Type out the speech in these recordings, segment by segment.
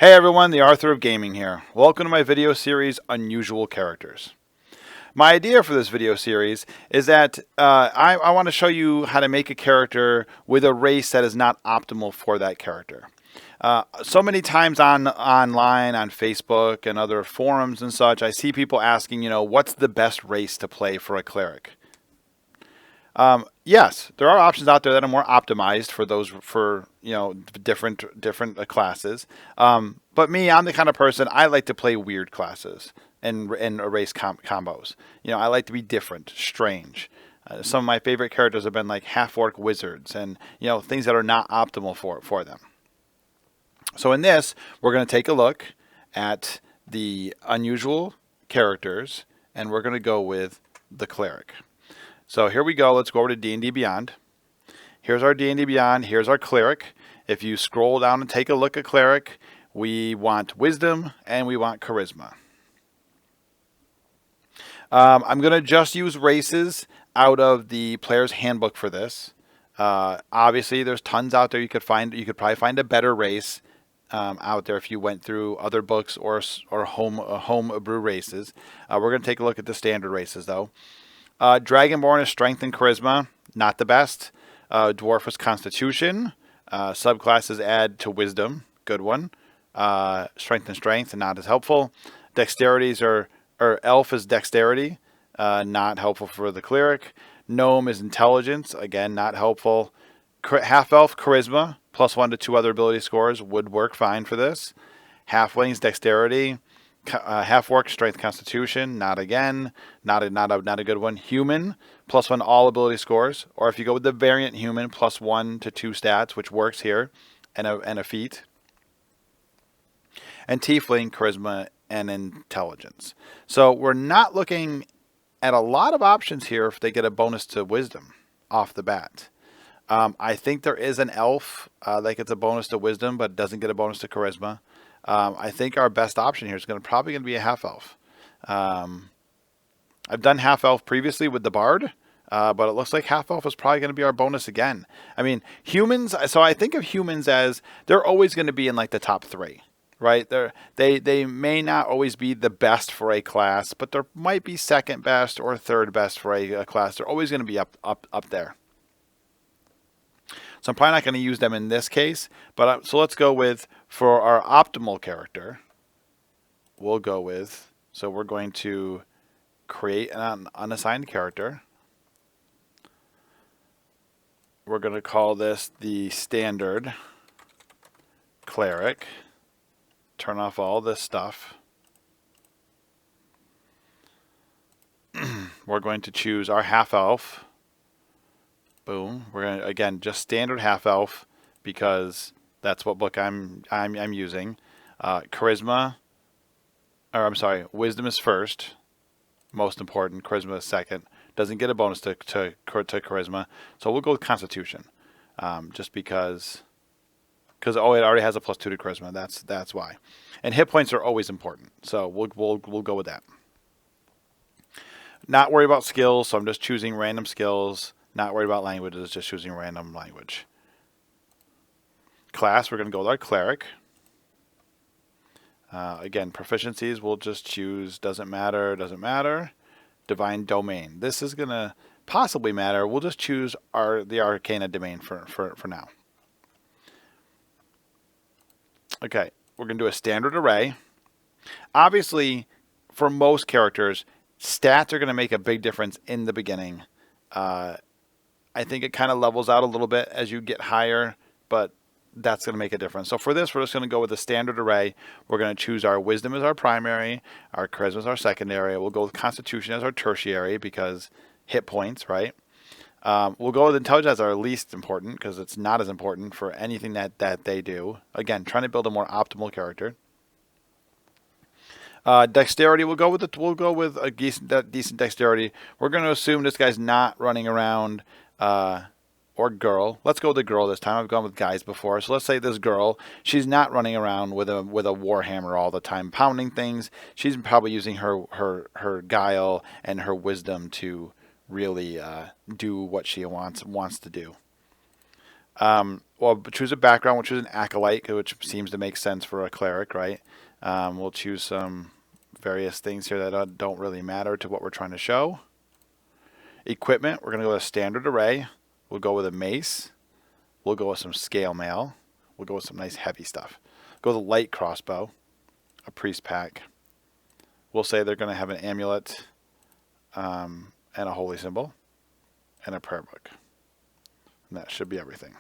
Hey everyone, the Arthur of Gaming here. Welcome to my video series, Unusual Characters. My idea for this video series is that I want to show you how to make a character with a race that is not optimal for that character. So many times online, on Facebook and other forums and such, I see people asking, what's the best race to play for a cleric? Yes, there are options out there that are more optimized for those different classes. But me, I'm the kind of person I like to play weird classes and race combos. I like to be different, strange. Some of my favorite characters have been like half-orc wizards and things that are not optimal for them. So in this, we're going to take a look at the unusual characters, and we're going to go with the cleric. So here we go. Let's go over to D&D Beyond. Here's our D&D Beyond. Here's our cleric. If you scroll down and take a look at cleric, we want wisdom and we want charisma. I'm going to just use races out of the player's handbook for this. Obviously, there's tons out there you could find. You could probably find a better race out there if you went through other books or home brew races. We're going to take a look at the standard races though. Dragonborn is strength and charisma, not the best. Dwarf is constitution. Subclasses add to wisdom, good one. Strength and strength, not as helpful. Dexterities or elf is dexterity, not helpful for the cleric. Gnome is intelligence, again, not helpful. Half-elf, charisma, +1 to 2 other ability scores would work fine for this. Halflings, dexterity. Half-orc, strength, constitution, not again, not a good one. Human, +1 all ability scores, or if you go with the variant human, +1 to 2 stats, which works here, and a feat. And tiefling, charisma, and intelligence. So we're not looking at a lot of options here if they get a bonus to wisdom off the bat. I think there is an elf that gets a bonus to wisdom, but doesn't get a bonus to charisma. I think our best option here is probably going to be a half-elf. I've done half-elf previously with the bard, but it looks like half-elf is probably going to be our bonus again. I mean, humans, so I think of humans as they're always going to be in like the top 3, right? They may not always be the best for a class, but there might be second best or third best for a class. They're always going to be up there. So I'm probably not going to use them in this case, but so let's go with, for our optimal character, we'll go with, so we're going to create an unassigned character. We're going to call this the standard cleric. Turn off all this stuff. We're going to choose our half-elf. Boom. We're going to, again, just standard half-elf because that's what book I'm using. Charisma, or I'm sorry, wisdom is first, most important. Charisma is second. Doesn't get a bonus to charisma, so we'll go with constitution, just because it already has a +2 to charisma. That's why. And hit points are always important, so we'll go with that. Not worry about skills, so I'm just choosing random skills. Not worried about languages, just choosing random language. Class, we're going to go with our cleric. Again, proficiencies, we'll just choose doesn't matter. Divine domain. This is going to possibly matter. We'll just choose the arcana domain for now. Okay, we're going to do a standard array. Obviously, for most characters, stats are going to make a big difference in the beginning. I think it kind of levels out a little bit as you get higher, but that's going to make a difference. So for this, we're just going to go with a standard array. We're going to choose our wisdom as our primary, our charisma as our secondary. We'll go with constitution as our tertiary because hit points, right? We'll go with intelligence as our least important because it's not as important for anything that they do. Again, trying to build a more optimal character. Dexterity, we'll go with a decent dexterity. We're going to assume this guy's not running around, or girl. Let's go with the girl this time. I've gone with guys before. So let's say this girl, she's not running around with a warhammer all the time, pounding things. She's probably using her guile and her wisdom to really do what she wants to do. We'll Well, choose a background. We'll choose an acolyte, which seems to make sense for a cleric, right? We'll choose some various things here that don't really matter to what we're trying to show. Equipment, we're going to go with a standard array. We'll go with a mace. We'll go with some scale mail. We'll go with some nice heavy stuff. Go with a light crossbow, a priest pack. We'll say they're going to have an amulet and a holy symbol and a prayer book. And that should be everything.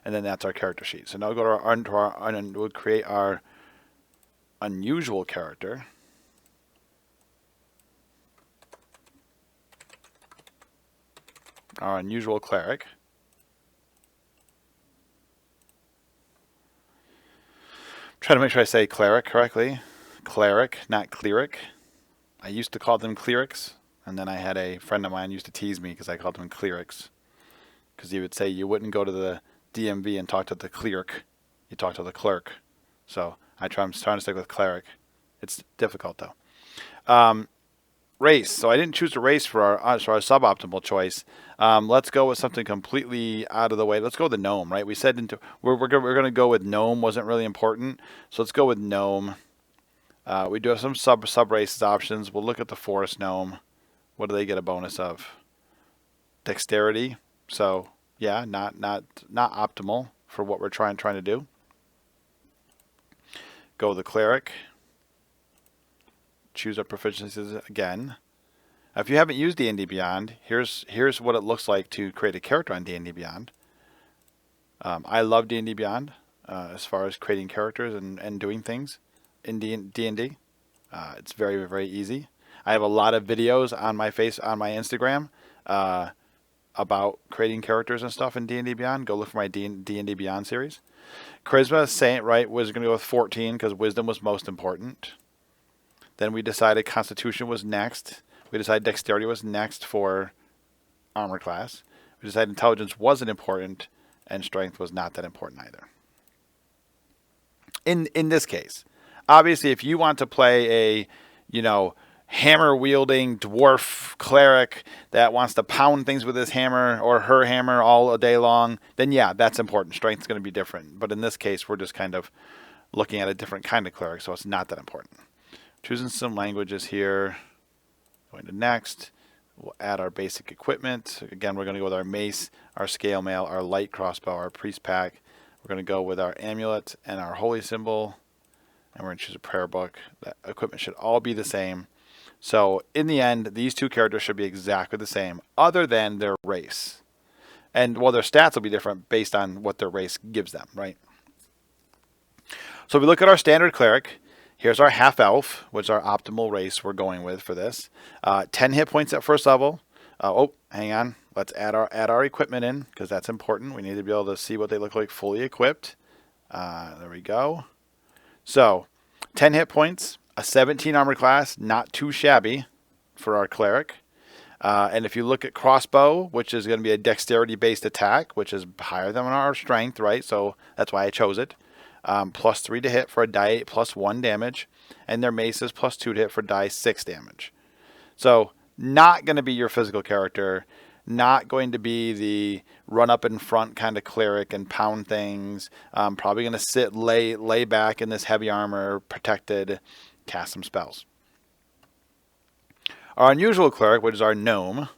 And then that's our character sheet. So now we'll go to and we'll create our unusual character. Our unusual cleric. Try to make sure I say cleric correctly. Cleric, not cleric. I used to call them clerics, and then I had a friend of mine used to tease me because I called them clerics. Because he would say you wouldn't go to the DMV and talk to the cleric. You talk to the clerk. So I'm trying to stick with cleric. It's difficult though. Race. So I didn't choose a race for our suboptimal choice. Let's go with something completely out of the way. Let's go with the gnome, right? We said we're going to go with gnome. Wasn't really important. So let's go with gnome. We do have some sub races options. We'll look at the forest gnome. What do they get a bonus of? Dexterity. So yeah, not optimal for what we're trying to do. Go with the cleric. Choose our proficiencies again. If you haven't used D&D Beyond, here's what it looks like to create a character on D&D Beyond. I love D&D Beyond as far as creating characters and doing things in D&D. It's very, very easy. I have a lot of videos on my Instagram about creating characters and stuff in D&D Beyond. Go look for my D&D Beyond series. Charisma, Saint, right, was going to go with 14 because wisdom was most important. Then we decided Constitution was next. We decided Dexterity was next for armor class. We decided Intelligence wasn't important, and Strength was not that important either. In this case, obviously, if you want to play a, hammer-wielding dwarf cleric that wants to pound things with his hammer or her hammer all day long, then yeah, that's important. Strength is going to be different. But in this case, we're just kind of looking at a different kind of cleric, so it's not that important. Choosing some languages here. Going to next. We'll add our basic equipment. Again, we're going to go with our mace, our scale mail, our light crossbow, our priest pack. We're going to go with our amulet and our holy symbol. And we're going to choose a prayer book. That equipment should all be the same. So in the end, these two characters should be exactly the same, other than their race. And well, their stats will be different based on what their race gives them, right? So if we look at our standard cleric, here's our half-elf, which is our optimal race we're going with for this. 10 hit points at first level. Hang on. Let's add our equipment in, because that's important. We need to be able to see what they look like fully equipped. There we go. So, 10 hit points, a 17 armor class, not too shabby for our cleric. And if you look at crossbow, which is going to be a dexterity-based attack, which is higher than our strength, right? So that's why I chose it. +3 to hit for a die 8 +1 damage, and their mace is +2 to hit for die 6 damage. So not going to be your physical character, not going to be the run up in front kind of cleric and pound things. Probably going to lay back in this heavy armor, protected, cast some spells. Our unusual cleric, which is our gnome.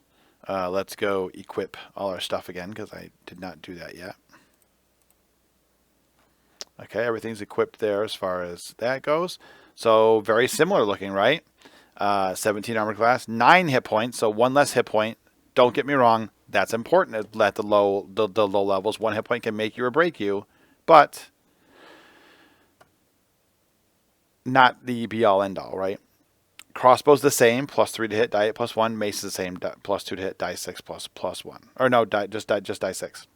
Let's go equip all our stuff again, because I did not do that yet. Okay, everything's equipped there as far as that goes. So very similar looking, right? 17 armor class, 9 hit points, so 1 less hit point. Don't get me wrong, that's important at the low levels. 1 hit point can make you or break you, but not the be-all, end-all, right? Crossbow's the same, +3 to hit, die 8 +1. Mace is the same, +2 to hit, die 6 +1. Or no, just die 6.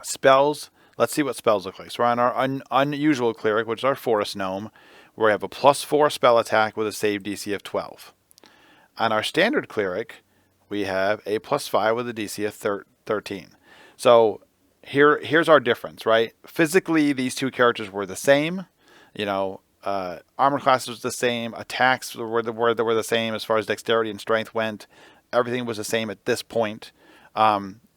Spells. Let's see what spells look like. So we're on our unusual cleric, which is our forest gnome, where we have a +4 spell attack with a save DC of 12. On our standard cleric, we have a +5 with a DC of 13. So here's our difference, right? Physically, these two characters were the same. Armor class was the same. Attacks were the same as far as dexterity and strength went. Everything was the same at this point.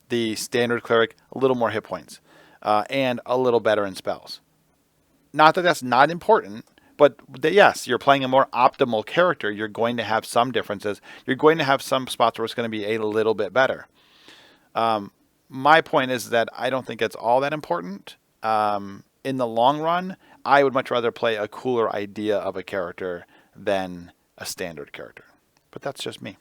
the standard cleric a little more hit points and a little better in spells. Not that that's not important, but yes, you're playing a more optimal character. You're going to have some differences. You're going to have some spots where it's going to be a little bit better. My point is that I don't think it's all that important. In the long run, I would much rather play a cooler idea of a character than a standard character. But that's just me.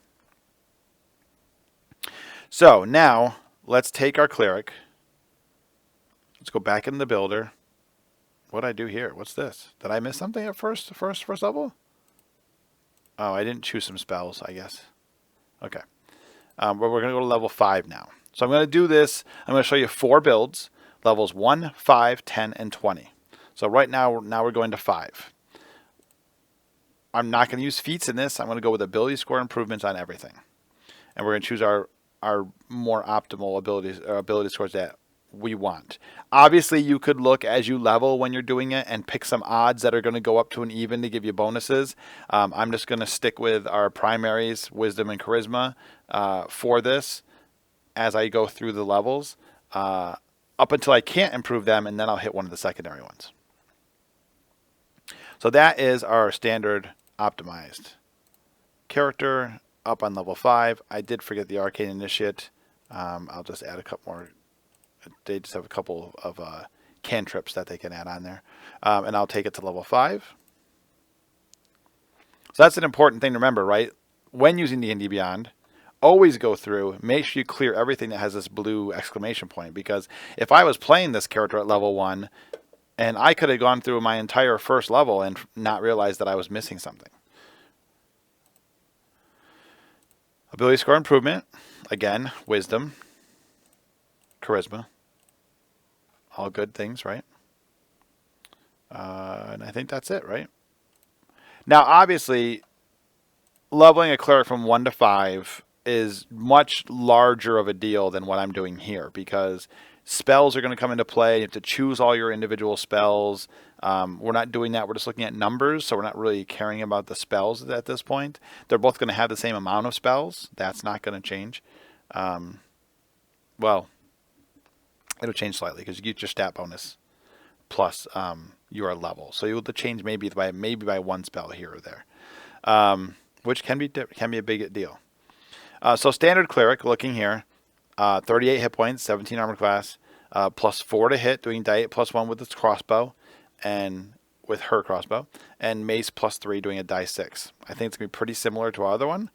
So now let's take our cleric. Let's go back in the builder. What did I do here? What's this? Did I miss something at first level? Oh, I didn't choose some spells, I guess. Okay. But we're going to go to level 5 now. So I'm going to do this. I'm going to show you 4 builds. Levels 1, 5, 10, and 20. So right now we're going to 5. I'm not going to use feats in this. I'm going to go with ability score improvements on everything. And we're going to choose our more optimal ability scores that we want. Obviously, you could look as you level when you're doing it and pick some odds that are going to go up to an even to give you bonuses. I'm just going to stick with our primaries, wisdom and charisma, for this as I go through the levels up until I can't improve them, and then I'll hit one of the secondary ones. So that is our standard optimized character up on level 5. I did forget the Arcane Initiate. I'll just add a couple more. They just have a couple of cantrips that they can add on there. And I'll take it to level 5. So that's an important thing to remember, right? When using D&D Beyond, always go through, make sure you clear everything that has this blue exclamation point. Because if I was playing this character at level 1, and I could have gone through my entire first level and not realized that I was missing something. Ability score improvement. Again, wisdom, charisma. All good things, right? And I think that's it, right? Now, obviously, leveling a cleric from 1 to 5 is much larger of a deal than what I'm doing here, because spells are going to come into play. You have to choose all your individual spells. We're not doing that. We're just looking at numbers, so we're not really caring about the spells at this point. They're both going to have the same amount of spells. That's not going to change. Well, it'll change slightly because you get your stat bonus plus your level. So you'll change maybe by 1 spell here or there, which can be a big deal. So standard cleric, looking here, 38 hit points, 17 armor class, plus 4 to hit, doing die 8 plus 1 with its crossbow, and with her crossbow, and mace plus 3, doing a die 6. I think it's gonna be pretty similar to our other one.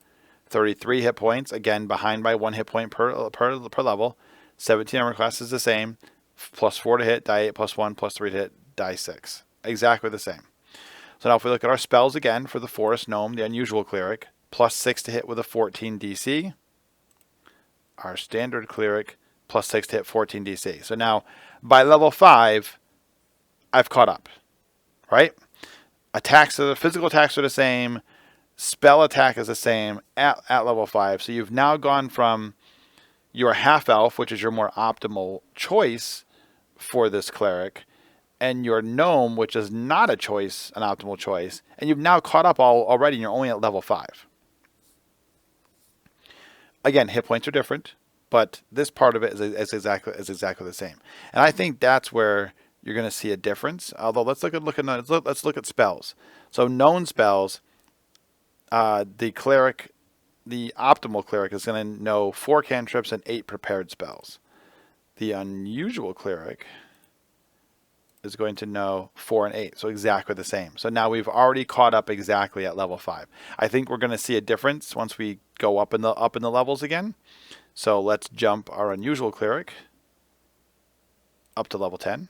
33 hit points, again behind by 1 hit point per level. 17 armor class is the same, plus 4 to hit, die 8 plus 1, plus 3 to hit, die 6. Exactly the same. So now if we look at our spells again for the Forest Gnome, the Unusual Cleric, plus 6 to hit with a 14 DC. Our standard cleric, plus 6 to hit, 14 DC. So now, by level 5, I've caught up, right? Physical attacks are the same. Spell attack is the same at level 5. So you've now gone from your half-elf, which is your more optimal choice for this cleric, and your gnome, which is not an optimal choice, and you've now caught up already, and you're only at level 5. Again, hit points are different, but this part of it is exactly the same. And I think that's where you're going to see a difference. Although let's look at spells. So known spells, the optimal cleric is going to know 4 cantrips and 8 prepared spells. The unusual cleric is going to know 4 and 8, so exactly the same. So now we've already caught up exactly at level 5. I think we're going to see a difference once we go up in the levels again. So let's jump our unusual cleric up to level 10.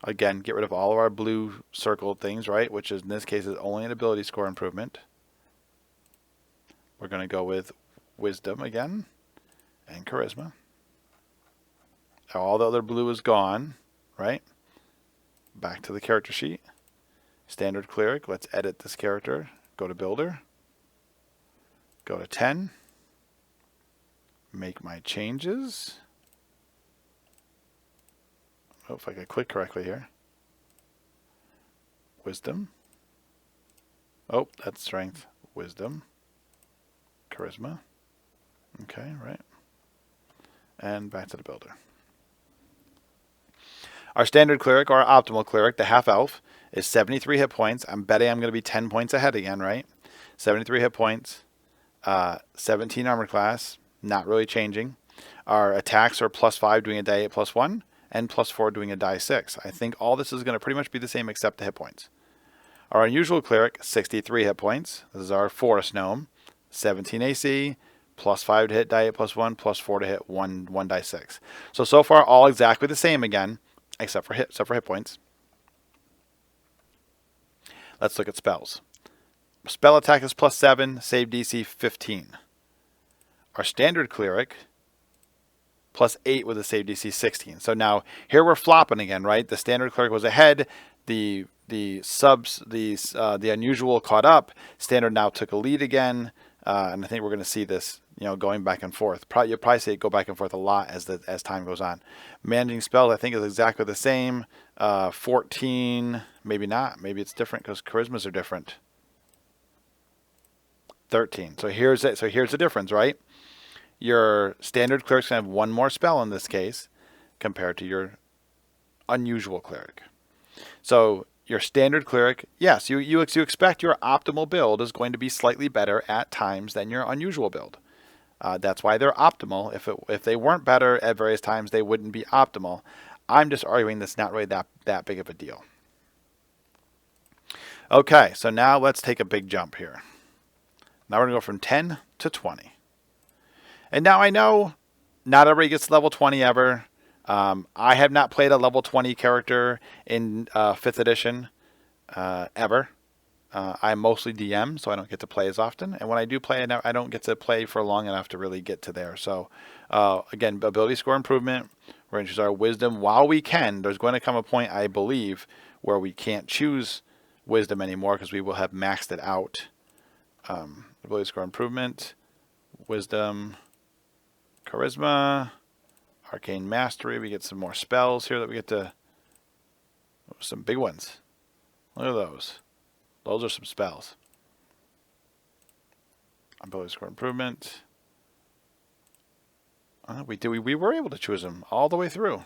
Again, get rid of all of our blue circled things, right? Which is, in this case, is only an ability score improvement. We're going to go with wisdom again and charisma. All the other blue is gone, right? Back to the character sheet. Standard cleric. Let's edit this character. Go to builder. Go to 10. Make my changes. Oh, if I can click correctly here. Wisdom. Oh, that's strength. Wisdom. Charisma. Okay, right. And back to the builder. Our standard cleric, or our optimal cleric, the half elf, is 73 hit points. I'm betting I'm going to be 10 points ahead again, right? 73 hit points, 17 armor class, not really changing. Our attacks are +5 doing a die 8 +1, and +4 doing a die 6. I think all this is going to pretty much be the same except the hit points. Our unusual cleric, 63 hit points. This is our forest gnome, 17 AC, +5 to hit die 8 +1, +4 to hit 1 die 6. So far all exactly the same again, except for hit points. Let's look at spells. Spell attack is +7, save DC 15. Our standard cleric, +8 with a save DC 16. So now here we're flopping again, right? The standard cleric was ahead. The unusual caught up. Standard now took a lead again, and I think we're going to see this, going back and forth. You'll probably see it go back and forth a lot as time goes on. Managing spells, I think, is exactly the same. 14, maybe not. Maybe it's different because charismas are different. 13. So here's it. So here's the difference, right? Your standard cleric's going to have one more spell in this case compared to your unusual cleric. So your standard cleric, yes, you expect your optimal build is going to be slightly better at times than your unusual build. That's why they're optimal. If they weren't better at various times, they wouldn't be optimal. I'm just arguing that's not really that big of a deal. Okay, so now let's take a big jump here. Now we're going to go from 10 to 20. And now I know not everybody gets level 20 ever. I have not played a level 20 character in 5th edition ever. I'm mostly DM, so I don't get to play as often. And when I do play, I don't get to play for long enough to really get to there. So again, ability score improvement. We're going to choose our wisdom while we can. There's going to come a point, I believe, where we can't choose wisdom anymore because we will have maxed it out. Ability score improvement, wisdom, charisma, arcane mastery. We get some more spells here that we get to. Some big ones. Look at those. Those are some spells. Ability score improvement. We were able to choose them all the way through.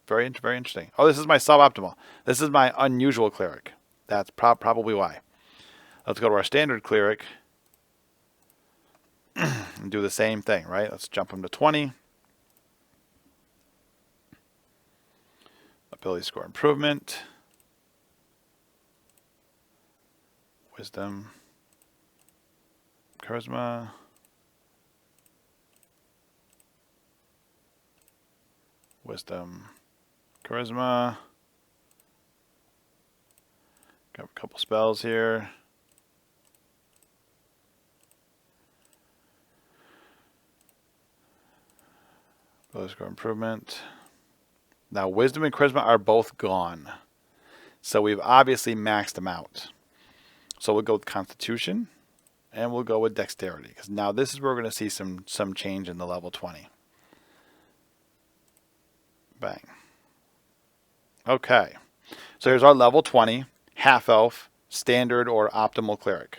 Very interesting. Oh, this is my suboptimal. This is my unusual cleric. That's probably why. Let's go to our standard cleric and do the same thing, right? Let's jump him to 20. Ability score improvement. Wisdom. Charisma. Wisdom. Charisma. Got a couple spells here. Ability score improvement. Now, wisdom and charisma are both gone. So we've obviously maxed them out. So we'll go with constitution and we'll go with dexterity. Because now this is where we're going to see some change in the level 20. Bang. Okay. So here's our level 20, half elf, standard or optimal cleric.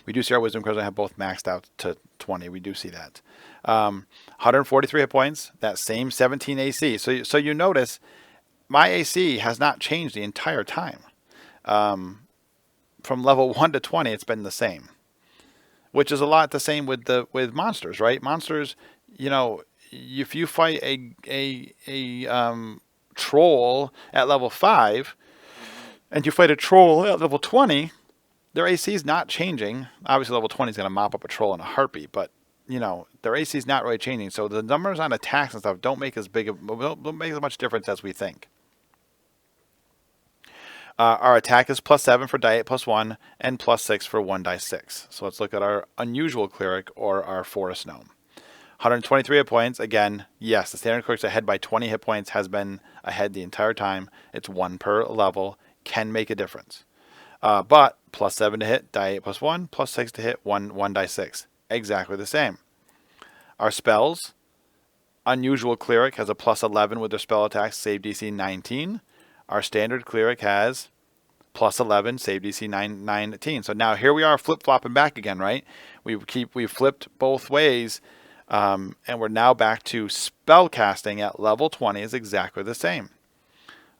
We do see our wisdom charisma have both maxed out to 20. We do see that. 143 hit points, that same 17 AC. So you notice my AC has not changed the entire time. From level 1 to 20, it's been the same, which is a lot the same with monsters, right? Monsters, if you fight a troll at level 5 and you fight a troll at level 20, their AC is not changing. Obviously, level 20 is going to mop up a troll in a heartbeat, but their AC is not really changing. So the numbers on attacks and stuff don't make as much difference as we think. Our attack is +7 for die 8 +1 and +6 for 1 die 6. So let's look at our unusual cleric or our forest gnome. 123 hit points. Again, yes, the standard cleric's ahead by 20 hit points, has been ahead the entire time. It's 1 per level. Can make a difference. But +7 to hit, die 8 +1, +6 to hit, 1 die 6. Exactly the same. Our spells, unusual cleric has a +11 with their spell attacks, save DC 19. Our standard cleric has +11, save DC 19. So now here we are flip-flopping back again, right? We flipped both ways. And we're now back to spell casting at level 20 is exactly the same.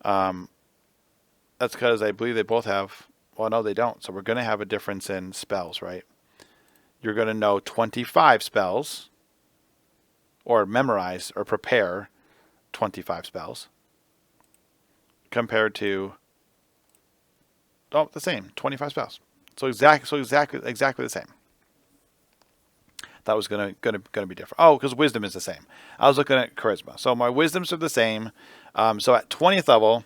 That's because I believe they both have, well, no, they don't. So we're going to have a difference in spells, right? You're going to know 25 spells, or memorize or prepare 25 spells, compared to, oh, the same, 25 spells. So exactly the same. That was gonna be different. Oh, because wisdom is the same. I was looking at charisma. So my wisdoms are the same. So at 20th level,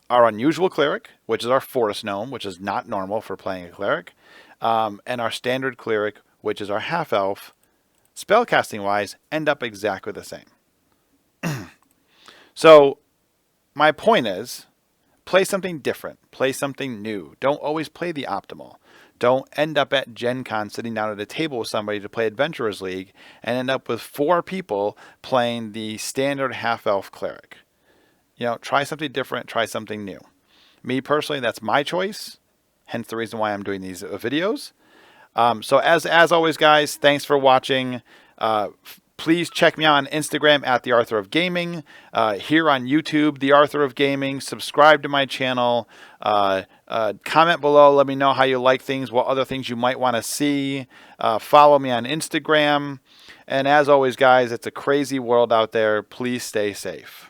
our unusual cleric, which is our forest gnome, which is not normal for playing a cleric, and our standard cleric, which is our half elf, spellcasting wise, end up exactly the same. So my point is, play something different. Play something new. Don't always play the optimal. Don't end up at Gen Con sitting down at a table with somebody to play Adventurers League and end up with 4 people playing the standard half-elf cleric. You know, try something different. Try something new. Me personally, that's my choice. Hence the reason why I'm doing these videos. So as always, guys, thanks for watching. Please check me out on Instagram at The Arthur of Gaming. Here on YouTube, The Arthur of Gaming. Subscribe to my channel. Comment below. Let me know how you like things, what other things you might want to see. Follow me on Instagram. And as always, guys, it's a crazy world out there. Please stay safe.